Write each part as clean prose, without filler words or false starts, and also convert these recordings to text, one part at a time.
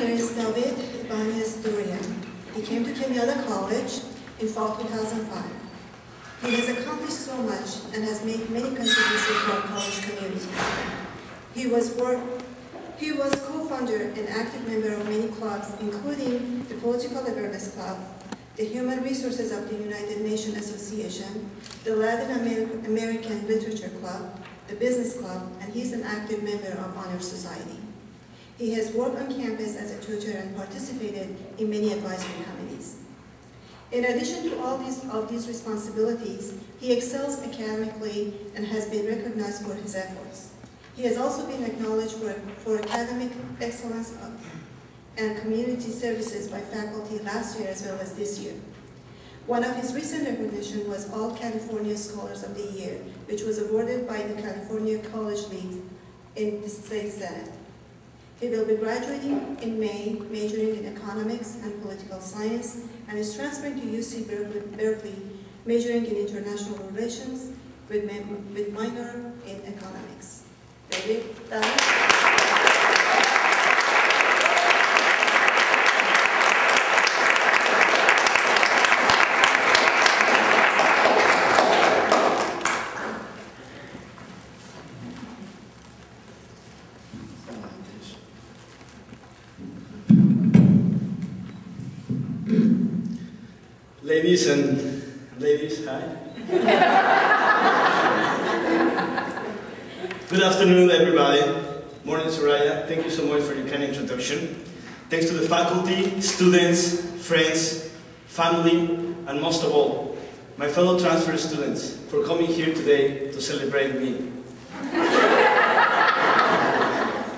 here is David Ibanez Durian. He came to Kenyatta College in fall 2005. He has accomplished so much and has made many contributions to our college community. He was co-founder and active member of many clubs, including the Political Awareness Club, the Human Resources of the United Nations Association, the Latin American Literature Club, the Business Club, and he's an active member of Honor Society. He has worked on campus as a tutor and participated in many advisory committees. In addition to all these responsibilities, he excels academically and has been recognized for his efforts. He has also been acknowledged for academic excellence and community services by faculty last year as well as this year. One of his recent recognitions was All California Scholars of the Year, which was awarded by the California College League in the State Senate. He will be graduating in May, majoring in economics and political science, and is transferring to UC Berkeley, majoring in international relations with minor in economics. David, Ladies and ladies, hi. Good afternoon, everybody. Morning, Soraya. Thank you so much for your kind introduction. Thanks to the faculty, students, friends, family, and most of all, my fellow transfer students for coming here today to celebrate me.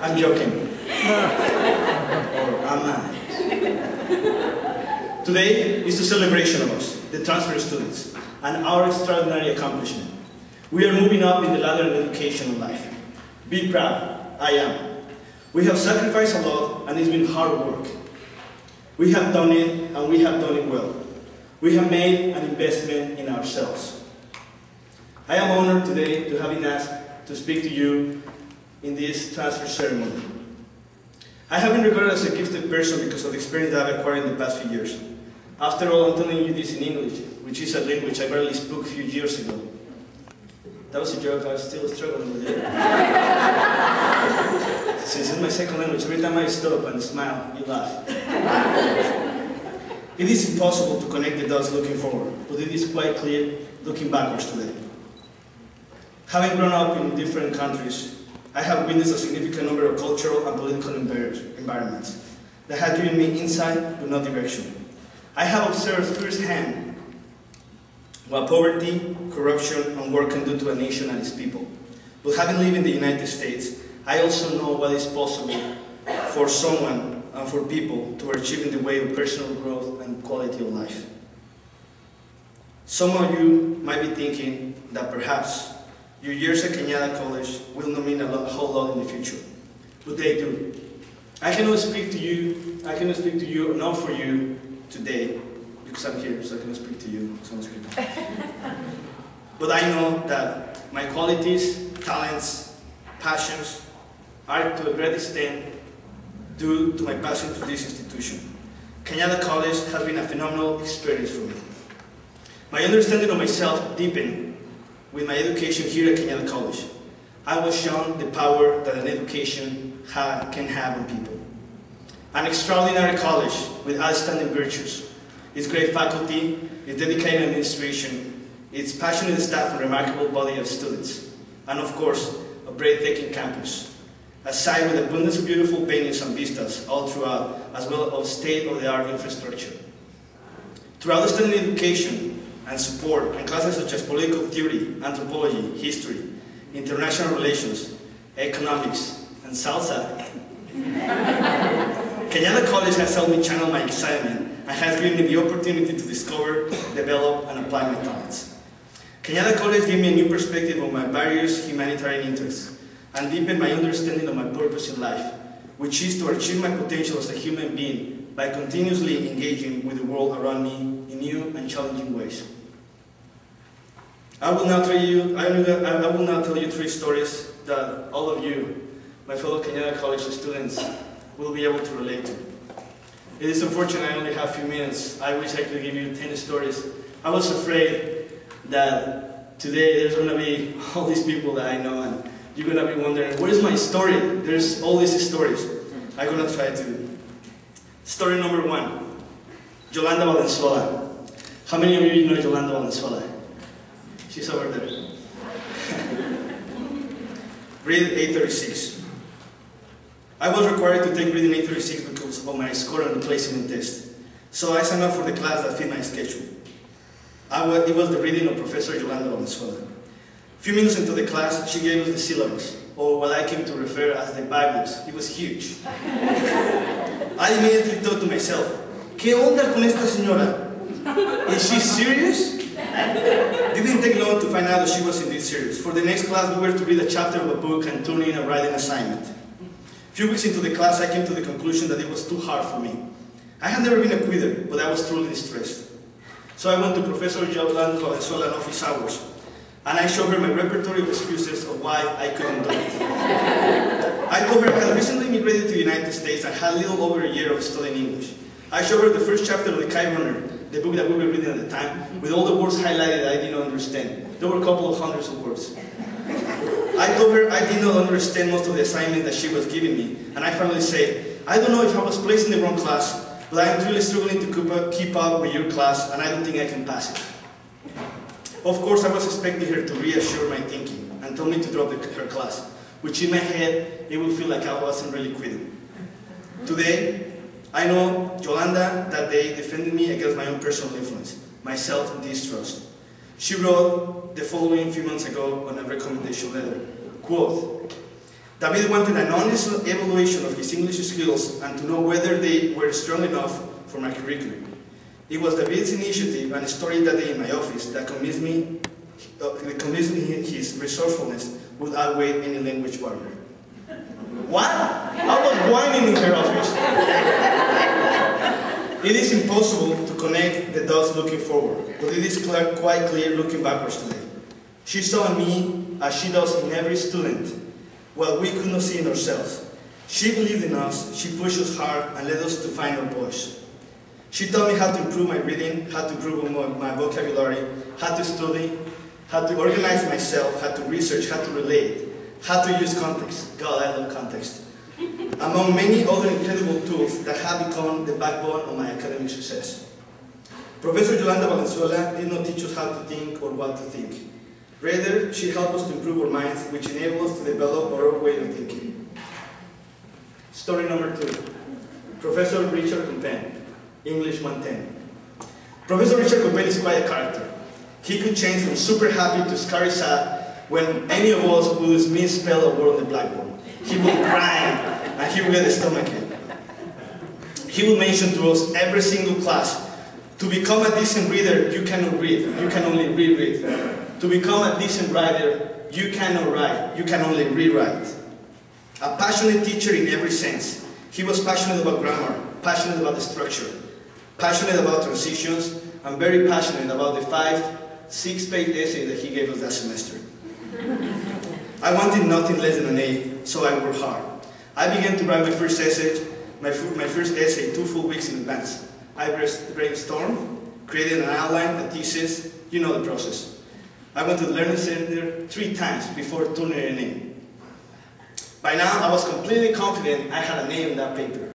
I'm joking. Or am I? Today is a celebration of us, the transfer students, and our extraordinary accomplishment. We are moving up in the ladder of education of life. Be proud, I am. We have sacrificed a lot, and it's been hard work. We have done it, and we have done it well. We have made an investment in ourselves. I am honored today to have been asked to speak to you in this transfer ceremony. I have been regarded as a gifted person because of the experience that I've acquired in the past few years. After all, I'm telling you this in English, which is a language I barely spoke a few years ago. That was a joke, I was still struggling with it. Since it's my second language, every time I stop and smile, you laugh. It is impossible to connect the dots looking forward, but it is quite clear looking backwards today. Having grown up in different countries, I have witnessed a significant number of cultural and political environments that have given me insight but no direction. I have observed firsthand what poverty, corruption, and war can do to a nation and its people. But having lived in the United States, I also know what is possible for someone and for people to achieve in the way of personal growth and quality of life. Some of you might be thinking that perhaps your years at Kenyatta College will not mean a whole lot in the future, but they do. I cannot speak to you, not for you today, because I'm here, so I cannot speak to you, so I'm speaking. But I know that my qualities, talents, passions are to a great extent due to my passion to this institution. Kenyatta College has been a phenomenal experience for me. My understanding of myself deepened with my education here at Kenyatta College. I was shown the power that an education can have on people. An extraordinary college with outstanding virtues, its great faculty, its dedicated administration, its passionate staff and remarkable body of students, and of course, a breathtaking campus. A site with abundance of beautiful paintings and vistas all throughout, as well as state-of-the-art infrastructure. Throughout outstanding education and support, and classes such as political theory, anthropology, history, international relations, economics, and salsa, Kenyatta College has helped me channel my excitement and has given me the opportunity to discover, develop, and apply my talents. Kenyatta College gave me a new perspective on my various humanitarian interests and deepened my understanding of my purpose in life, which is to achieve my potential as a human being by continuously engaging with the world around me in new and challenging ways. I will now tell you 3 stories that all of you, my fellow Kenyatta College students, will be able to relate to. It is unfortunate I only have a few minutes. I wish I could give you 10 stories. I was afraid that today there's going to be all these people that I know and you're going to be wondering, what is my story? There's all these stories. I'm going to try to. Story number 1, Yolanda Valenzuela. How many of you know Yolanda Valenzuela? She's over there. Read 836. I was required to take reading 836 because of my score on the placement test. So I signed up for the class that fit my schedule. It was the reading of Professor Yolanda Valenzuela. A few minutes into the class, she gave us the syllabus, or what I came to refer as the Bibles. It was huge. I immediately thought to myself, ¿qué onda con esta señora? Is she serious? It didn't take long to find out that she was indeed serious. For the next class, we were to read a chapter of a book and turn in a writing assignment. A few weeks into the class, I came to the conclusion that it was too hard for me. I had never been a quitter, but I was truly distressed. So I went to Professor Yolanda Valenzuela in office hours, and I showed her my repertory of excuses of why I couldn't do it. I told her I had recently immigrated to the United States and had a little over a year of studying English. I showed her the first chapter of The Kite Runner, the book that we were reading at the time, with all the words highlighted that I didn't understand. There were a couple of hundreds of words. I told her I did not understand most of the assignments that she was giving me, and I finally said, I don't know if I was placed in the wrong class, but I'm really struggling to keep up with your class, and I don't think I can pass it. Of course, I was expecting her to reassure my thinking and tell me to drop her class, which in my head, it would feel like I wasn't really quitting. Today, I know Yolanda that day defended me against my own personal influence, my self-distrust. She wrote the following few months ago on a recommendation letter, quote, David wanted an honest evaluation of his English skills and to know whether they were strong enough for my curriculum. It was David's initiative and story that day in my office that convinced me his resourcefulness would outweigh any language barrier. What? I was whining in her office. It is impossible to connect the dots looking forward, but it is quite clear looking backwards today. She saw in me as she does in every student, what we could not see in ourselves. She believed in us, she pushed us hard and led us to find our voice. She taught me how to improve my reading, how to improve my vocabulary, how to study, how to organize myself, how to research, how to relate, how to use context. God, I love context. Among many other incredible tools that have become the backbone of my academic success. Professor Yolanda Valenzuela did not teach us how to think or what to think. Rather, she helped us to improve our minds, which enabled us to develop our own way of thinking. Story number 2. Professor Richard Compen, English 110. Professor Richard Compen is quite a character. He could change from super happy to scary sad when any of us would misspell a word on the blackboard. He would cry and he would get a stomachache. He would mention to us every single class, to become a decent reader, you cannot read, you can only reread. To become a decent writer, you cannot write, you can only rewrite. A passionate teacher in every sense. He was passionate about grammar, passionate about the structure, passionate about transitions, and very passionate about the 5-6-page essay that he gave us that semester. I wanted nothing less than an A, so I worked hard. I began to write my first essay 2 full weeks in advance. I brainstormed, created an outline, a thesis, you know the process. I went to the Learning Center 3 times before turning it in. By now, I was completely confident I had a name on that paper.